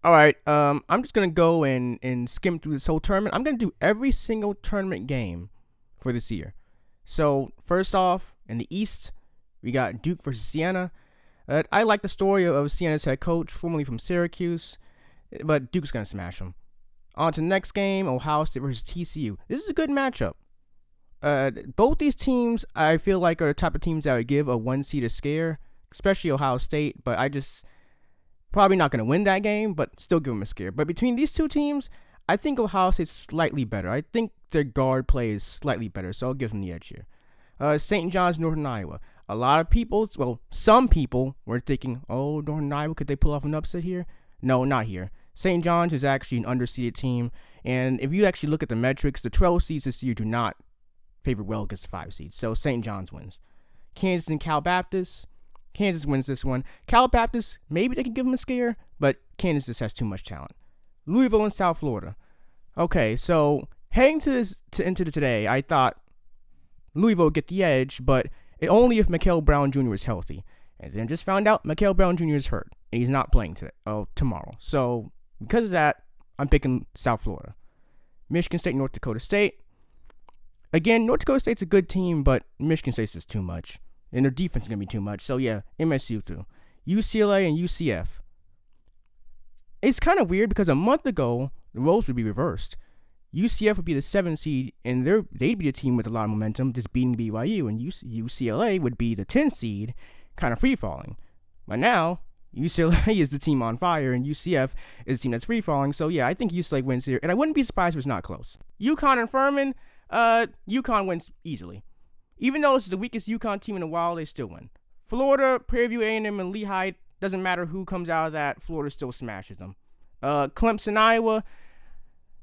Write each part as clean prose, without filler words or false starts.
All right. I'm just gonna go and skim through this whole tournament. I'm gonna do every single tournament game for this year. So first off, in the East, we got Duke versus Siena. I like the story of Siena's head coach, formerly from Syracuse, but Duke's gonna smash them. On to the next game, Ohio State versus TCU. This is a good matchup. Both these teams, I feel like, are the type of teams that would give a one seed a scare, especially Ohio State. But I just probably not going to win that game, but still give them a scare. But between these two teams, I think Ohio State's slightly better. I think their guard play is slightly better, so I'll give them the edge here. St. John's, Northern Iowa. A lot of people, well, some people were thinking, oh, Northern Iowa, could they pull off an upset here? No, not here. St. John's is actually an underseeded team, and if you actually look at the metrics, the 12 seeds this year do not favor well against the 5 seeds, so St. John's wins. Kansas and Cal Baptist. Kansas wins this one. Cal Baptist, maybe they can give them a scare, but Kansas just has too much talent. Louisville and South Florida. Okay, so heading into today, I thought Louisville would get the edge, but only if Mikael Brown Jr. is healthy. And then just found out Mikael Brown Jr. is hurt, and he's not playing tomorrow. So because of that, I'm picking South Florida. Michigan State, North Dakota State. Again, North Dakota State's a good team, but Michigan State's just too much. And their defense is going to be too much. So, yeah, MSU through. UCLA and UCF. It's kind of weird because a month ago, the roles would be reversed. UCF would be the 7th seed, and they'd be the team with a lot of momentum, just beating BYU. And UCLA would be the 10th seed, kind of free-falling. But now, UCLA is the team on fire, and UCF is the team that's free-falling. So, yeah, I think UCLA wins here. And I wouldn't be surprised if it's not close. UConn and Furman, UConn wins easily. Even though it's the weakest UConn team in a while, they still win. Florida, Prairie View A&M, and Lehigh, doesn't matter who comes out of that, Florida still smashes them. Clemson, Iowa,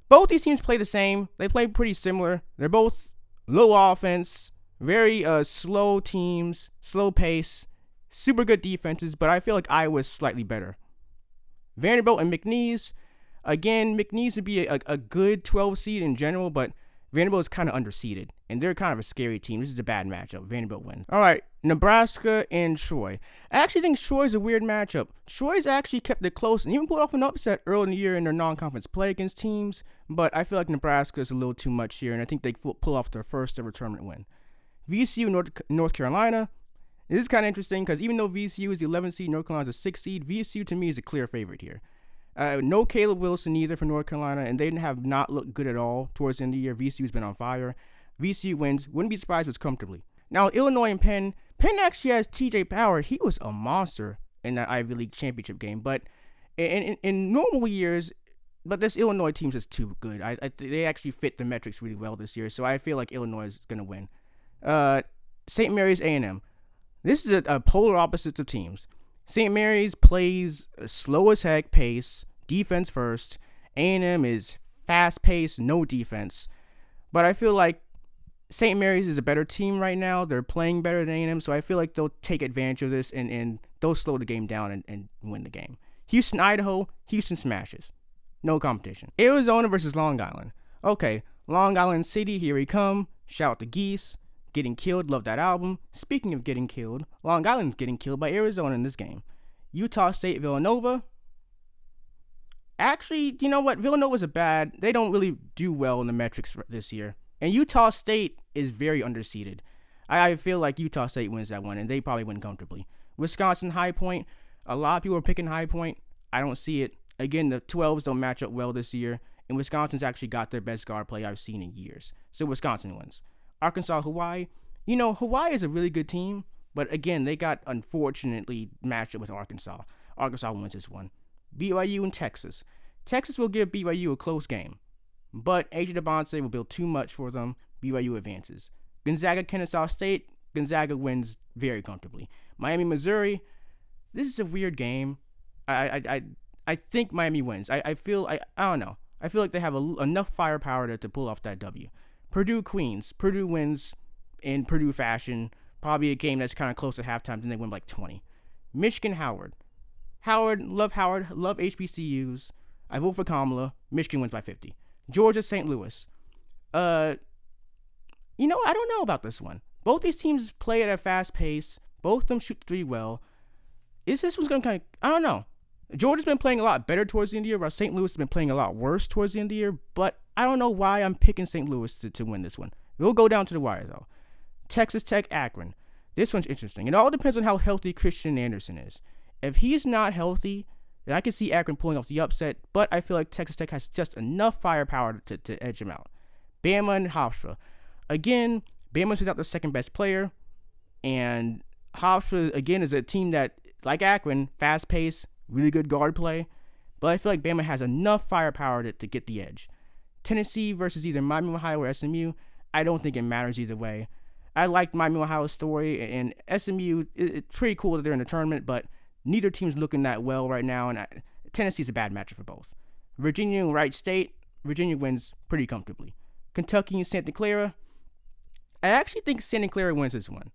both these teams play the same. They play pretty similar. They're both low offense, very slow teams, slow pace, super good defenses, but I feel like Iowa's slightly better. Vanderbilt and McNeese, again, McNeese would be a good 12 seed in general, but Vanderbilt is kind of underseeded, and they're kind of a scary team. This is a bad matchup. Vanderbilt wins. All right, Nebraska and Troy. I actually think Troy's a weird matchup. Troy's actually kept it close and even pulled off an upset early in the year in their non-conference play against teams, but I feel like Nebraska is a little too much here, and I think they pull off their first ever tournament win. VCU, North Carolina. This is kind of interesting because even though VCU is the 11th seed, North Carolina is the 6th seed, VCU to me is a clear favorite here. No Caleb Wilson either for North Carolina, and they have not looked good at all towards the end of the year. VCU's been on fire. VCU wins. Wouldn't be surprised if it's comfortably. Now, Illinois and Penn. Penn actually has TJ Power. He was a monster in that Ivy League championship game. But in normal years, but this Illinois team's just too good. They actually fit the metrics really well this year, so I feel like Illinois is going to win. St. Mary's A&M. This is a polar opposites of teams. St. Mary's plays a slow as heck pace, defense first. A&M is fast paced, no defense. But I feel like St. Mary's is a better team right now. They're playing better than A&M, so I feel like they'll take advantage of this and they'll slow the game down and win the game. Houston, Idaho, Houston smashes. No competition. Arizona versus Long Island. Okay, Long Island City, here we come. Shout out to Geese. Getting Killed, love that album. Speaking of getting killed, Long Island's getting killed by Arizona in this game. Utah State, Villanova. Actually, you know what? Villanova's they don't really do well in the metrics this year. And Utah State is very underseeded. I feel like Utah State wins that one, and they probably win comfortably. Wisconsin, High Point. A lot of people are picking High Point. I don't see it. Again, the 12s don't match up well this year, and Wisconsin's actually got their best guard play I've seen in years. So Wisconsin wins. Arkansas, Hawaii. You know, Hawaii is a really good team, but again, they got unfortunately matched up with Arkansas. Arkansas wins this one. BYU and Texas. Texas will give BYU a close game, but AJ DeBonce will build too much for them. BYU advances. Gonzaga, Kennesaw State. Gonzaga wins very comfortably. Miami, Missouri. This is a weird game. I think Miami wins. I don't know. I feel like they have enough firepower to pull off that W. Purdue, Queens. Purdue wins in Purdue fashion. Probably a game that's kind of close at halftime, then they win by like 20. Michigan, Howard. Howard, love HBCUs. I vote for Kamala. Michigan wins by 50. Georgia, St. Louis. I don't know about this one. Both these teams play at a fast pace. Both of them shoot three well. Is this one's going to I don't know. Georgia's been playing a lot better towards the end of the year, while St. Louis has been playing a lot worse towards the end of the year. But I don't know why I'm picking St. Louis to win this one. We'll go down to the wire, though. Texas Tech, Akron. This one's interesting. It all depends on how healthy Christian Anderson is. If he's not healthy, then I can see Akron pulling off the upset, but I feel like Texas Tech has just enough firepower to edge him out. Bama and Hofstra. Again, Bama's without their second best player, and Hofstra, again, is a team that, like Akron, fast-paced, really good guard play, but I feel like Bama has enough firepower to get the edge. Tennessee versus either Miami, Ohio, or SMU, I don't think it matters either way. I like Miami, Ohio's story, and SMU, it's pretty cool that they're in the tournament, but neither team's looking that well right now, and Tennessee's a bad matchup for both. Virginia and Wright State, Virginia wins pretty comfortably. Kentucky and Santa Clara, I actually think Santa Clara wins this one.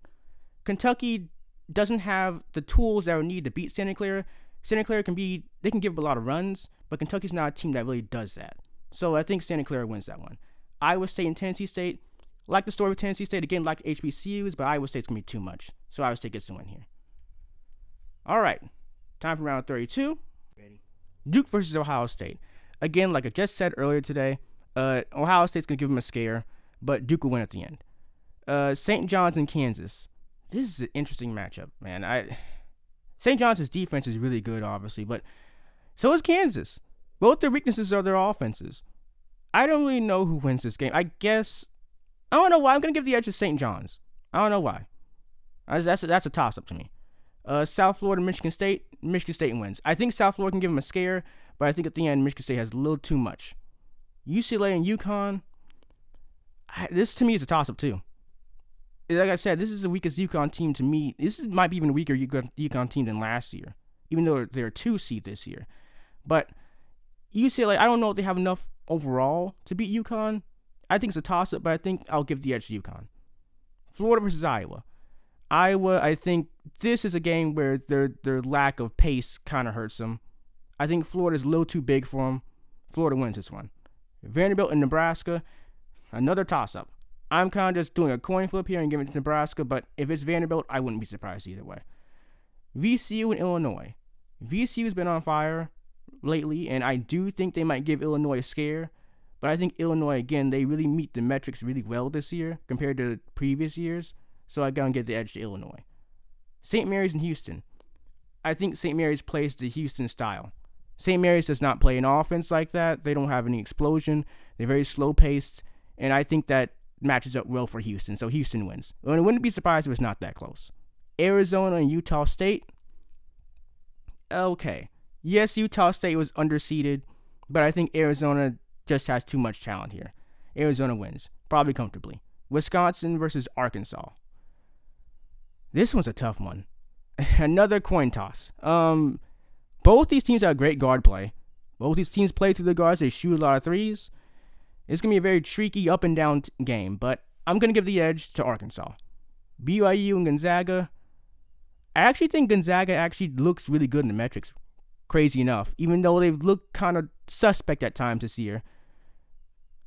Kentucky doesn't have the tools that would need to beat Santa Clara. Santa Clara they can give up a lot of runs, but Kentucky's not a team that really does that. So I think Santa Clara wins that one. Iowa State and Tennessee State, like the story of Tennessee State, again, like HBCUs, but Iowa State's going to be too much. So Iowa State gets the win here. All right, time for round 32. Ready. Duke versus Ohio State. Again, like I just said earlier today, Ohio State's going to give them a scare, but Duke will win at the end. St. John's and Kansas. This is an interesting matchup, man. St. John's defense is really good, obviously, but so is Kansas. Both their weaknesses are their offenses. I don't really know who wins this game. I don't know why. I'm going to give the edge to St. John's. I don't know why. That's a toss-up to me. South Florida, Michigan State wins. I think South Florida can give them a scare, but I think at the end, Michigan State has a little too much. UCLA and UConn, this to me is a toss-up too. Like I said, this is the weakest UConn team to me. This might be even a weaker UConn team than last year, even though they're a 2 seed this year. But UCLA, I don't know if they have enough overall to beat UConn. I think it's a toss-up, but I think I'll give the edge to UConn. Florida versus Iowa. I think this is a game where their lack of pace kind of hurts them. I think Florida's a little too big for them. Florida wins this one. Vanderbilt and Nebraska, another toss-up. I'm kind of just doing a coin flip here and giving it to Nebraska, but if it's Vanderbilt, I wouldn't be surprised either way. VCU and Illinois. VCU's been on fire lately, and I do think they might give Illinois a scare, but I think Illinois, again, they really meet the metrics really well this year compared to previous years, so I'm going to get the edge to Illinois. St. Mary's and Houston. I think St. Mary's plays the Houston style. St. Mary's does not play an offense like that. They don't have any explosion. They're very slow-paced, and I think that matches up well for Houston, so Houston wins. And I wouldn't be surprised if it's not that close. Arizona and Utah State. Okay. Yes, Utah State was underseeded, but I think Arizona just has too much talent here. Arizona wins, probably comfortably. Wisconsin versus Arkansas. This one's a tough one. Another coin toss. Both these teams have great guard play. Both these teams play through the guards. They shoot a lot of threes. It's going to be a very tricky up and down game, but I'm going to give the edge to Arkansas. BYU and Gonzaga. I actually think Gonzaga actually looks really good in the metrics, crazy enough, even though they've looked kind of suspect at times this year.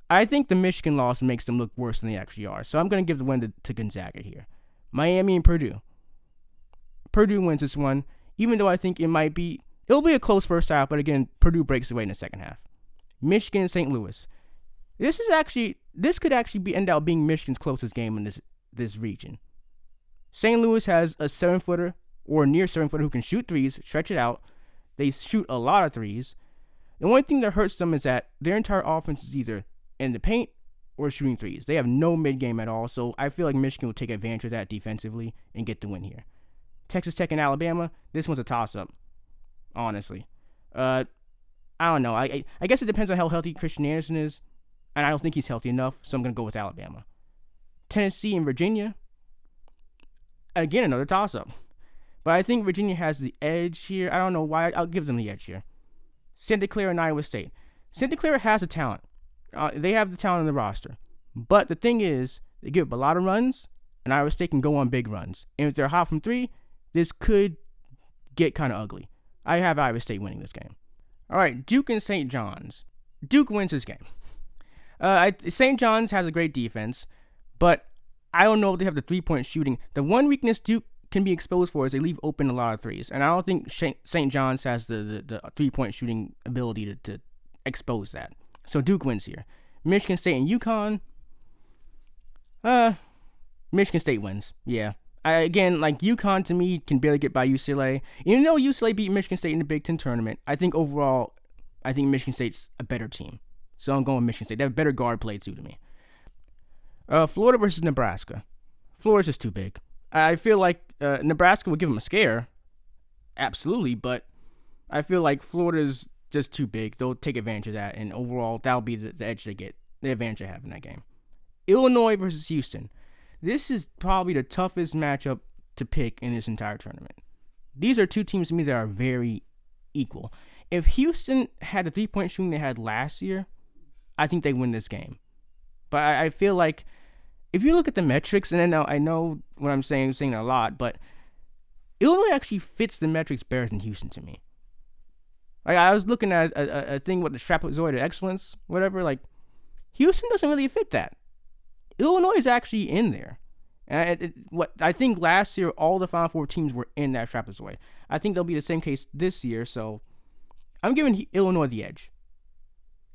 I think the Michigan loss makes them look worse than they actually are, so I'm going to give the win to Gonzaga here. Miami and Purdue. Purdue wins this one, even though I think it'll be a close first half, but again, Purdue breaks away in the second half. Michigan and St. Louis. This could actually end up being Michigan's closest game in this region. St. Louis has a 7-footer or near 7-footer who can shoot threes, stretch it out. They shoot a lot of threes. The only thing that hurts them is that their entire offense is either in the paint or shooting threes. They have no mid-game at all, so I feel like Michigan will take advantage of that defensively and get the win here. Texas Tech and Alabama, this one's a toss-up, honestly. I don't know. I guess it depends on how healthy Christian Anderson is, and I don't think he's healthy enough, so I'm going to go with Alabama. Tennessee and Virginia, again, another toss-up. But I think Virginia has the edge here. I don't know why. I'll give them the edge here. Santa Clara and Iowa State. Santa Clara has the talent. They have the talent on the roster. But the thing is, they give up a lot of runs, and Iowa State can go on big runs. And if they're hot from three, this could get kind of ugly. I have Iowa State winning this game. All right, Duke and St. John's. Duke wins this game. St. John's has a great defense, but I don't know if they have the three-point shooting. The one weakness Duke can be exposed for is they leave open a lot of threes, and I don't think St. John's has the 3-point shooting ability to expose that. So Duke wins here. Michigan State and UConn. Michigan State wins. Yeah. Again, like UConn to me can barely get by UCLA. Even though UCLA beat Michigan State in the Big Ten tournament, I think overall, I think Michigan State's a better team. So I'm going with Michigan State. They have better guard play too to me. Florida versus Nebraska. Florida's just too big. I feel like Nebraska would give them a scare. Absolutely, but I feel like Florida's just too big. They'll take advantage of that, and overall, that'll be the edge they get, the advantage they have in that game. Illinois versus Houston. This is probably the toughest matchup to pick in this entire tournament. These are two teams to me that are very equal. If Houston had the 3-point shooting they had last year, I think they win this game. But I feel like if you look at the metrics, and then I know what I'm saying a lot, but Illinois actually fits the metrics better than Houston to me. Like I was looking at a thing with the trapezoid of excellence, whatever. Like Houston doesn't really fit that. Illinois is actually in there. And I think last year all the Final Four teams were in that trapezoid. I think they'll be the same case this year. So I'm giving Illinois the edge.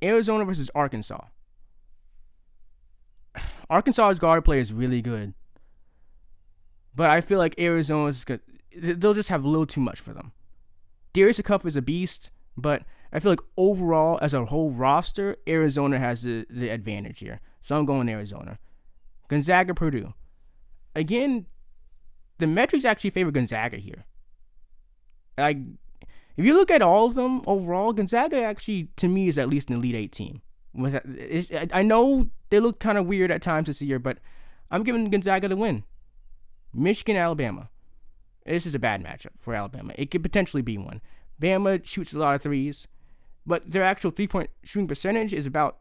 Arizona versus Arkansas. Arkansas's guard play is really good, but I feel like Arizona's good. They'll just have a little too much for them. Darius Cuff is a beast, but I feel like overall, as a whole roster, Arizona has the advantage here. So I'm going Arizona. Gonzaga, Purdue. Again, the metrics actually favor Gonzaga here. Like, if you look at all of them overall, Gonzaga actually, to me, is at least an Elite 8 team. I know they look kind of weird at times this year, but I'm giving Gonzaga the win. Michigan, Alabama. This is a bad matchup for Alabama. It could potentially be one. Bama shoots a lot of threes, but their actual 3-point shooting percentage is about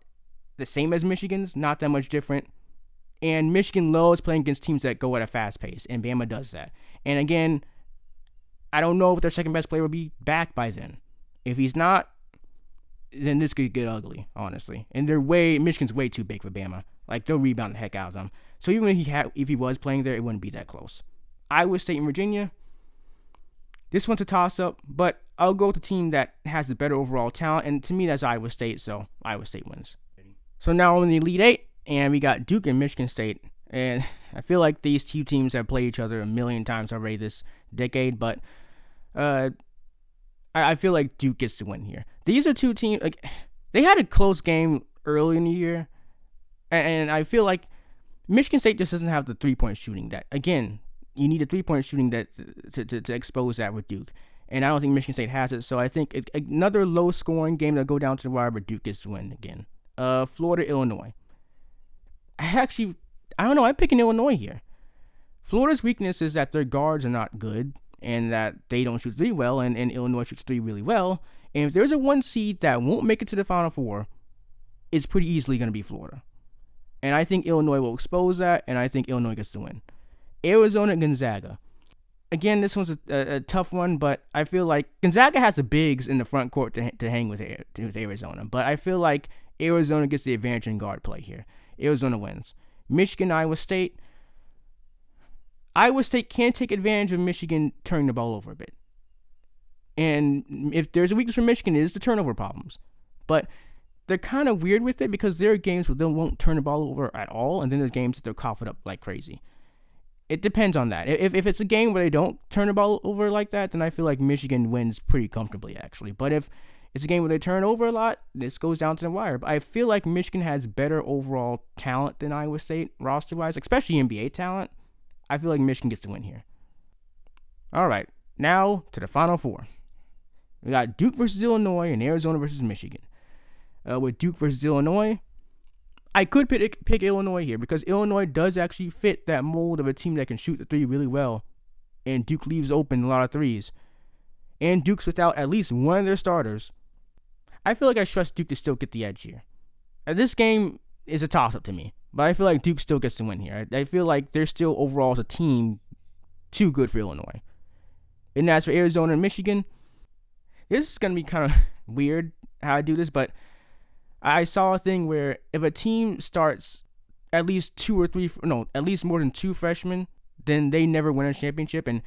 the same as Michigan's, not that much different. And Michigan loves playing against teams that go at a fast pace, and Bama does that. And again, I don't know if their second best player will be back by then. If he's not, then this could get ugly, honestly. And Michigan's way too big for Bama. Like, they'll rebound the heck out of them. So even if he was playing there, it wouldn't be that close. Iowa State and Virginia. This one's a toss-up, but I'll go with the team that has the better overall talent, and to me, that's Iowa State, so Iowa State wins. So now we're in the Elite 8, and we got Duke and Michigan State, and I feel like these two teams have played each other a million times already this decade, but I feel like Duke gets to win here. These are two teams, like, they had a close game early in the year, and I feel like Michigan State just doesn't have the 3-point shooting that, again, you need a 3-point shooting that to expose that with Duke. And I don't think Michigan State has it. So I think another low-scoring game that'll go down to the wire, but Duke gets to win again. Florida, Illinois. I don't know. I'm picking Illinois here. Florida's weakness is that their guards are not good and that they don't shoot three well, and Illinois shoots three really well. And if there's a 1 seed that won't make it to the Final Four, it's pretty easily going to be Florida. And I think Illinois will expose that, and I think Illinois gets to win. Arizona and Gonzaga. Again, this one's a tough one, but I feel like Gonzaga has the bigs in the front court to hang with Arizona. But I feel like Arizona gets the advantage in guard play here. Arizona wins. Michigan, Iowa State. Iowa State can take advantage of Michigan turning the ball over a bit. And if there's a weakness for Michigan, it is the turnover problems. But they're kind of weird with it because there are games where they won't turn the ball over at all, and then there's games that they'll cough it up like crazy. It depends on that. If it's a game where they don't turn the ball over like that, then I feel like Michigan wins pretty comfortably, actually. But if it's a game where they turn over a lot, this goes down to the wire. But I feel like Michigan has better overall talent than Iowa State, roster-wise, especially NBA talent. I feel like Michigan gets to win here. All right, now to the Final Four. We got Duke versus Illinois and Arizona versus Michigan. With Duke versus Illinois, I could pick Illinois here because Illinois does actually fit that mold of a team that can shoot the three really well, and Duke leaves open a lot of threes. And Duke's without at least one of their starters. I feel like I trust Duke to still get the edge here. This game is a toss-up to me, but I feel like Duke still gets to win here. I feel like they're still overall as a team too good for Illinois. And as for Arizona and Michigan, this is going to be kind of weird how I do this, but I saw a thing where if a team starts at least more than two freshmen, then they never win a championship. And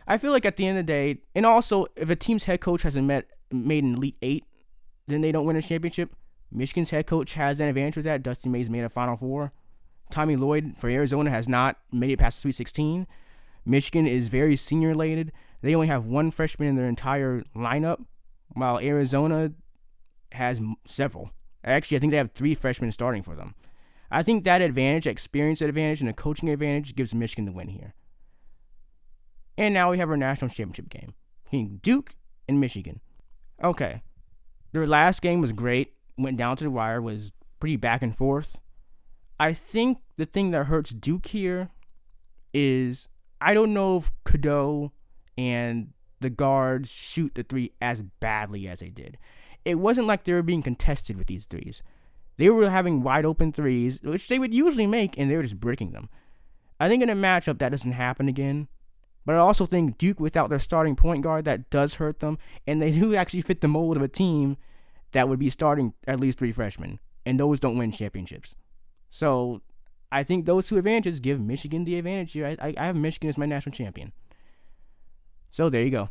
I feel like at the end of the day, and also if a team's head coach hasn't made an Elite Eight, then they don't win a championship. Michigan's head coach has an advantage with that. Dusty May's made a Final Four. Tommy Lloyd for Arizona has not made it past the Sweet 16. Michigan is very senior-laden. They only have one freshman in their entire lineup, while Arizona has several. Actually, I think they have 3 freshmen starting for them. I think that advantage, experience advantage, and a coaching advantage gives Michigan the win here. And now we have our national championship game between Duke and Michigan. Okay. Their last game was great. Went down to the wire, was pretty back and forth. I think the thing that hurts Duke here is I don't know if Cadeau and the guards shoot the 3 as badly as they did. It wasn't like they were being contested with these 3s. They were having wide open 3s, which they would usually make, and they were just breaking them. I think in a matchup that doesn't happen again. But I also think Duke, without their starting point guard, that does hurt them. And they do actually fit the mold of a team that would be starting at least 3 freshmen. And those don't win championships. So I think those 2 advantages give Michigan the advantage here. I have Michigan as my national champion. So there you go.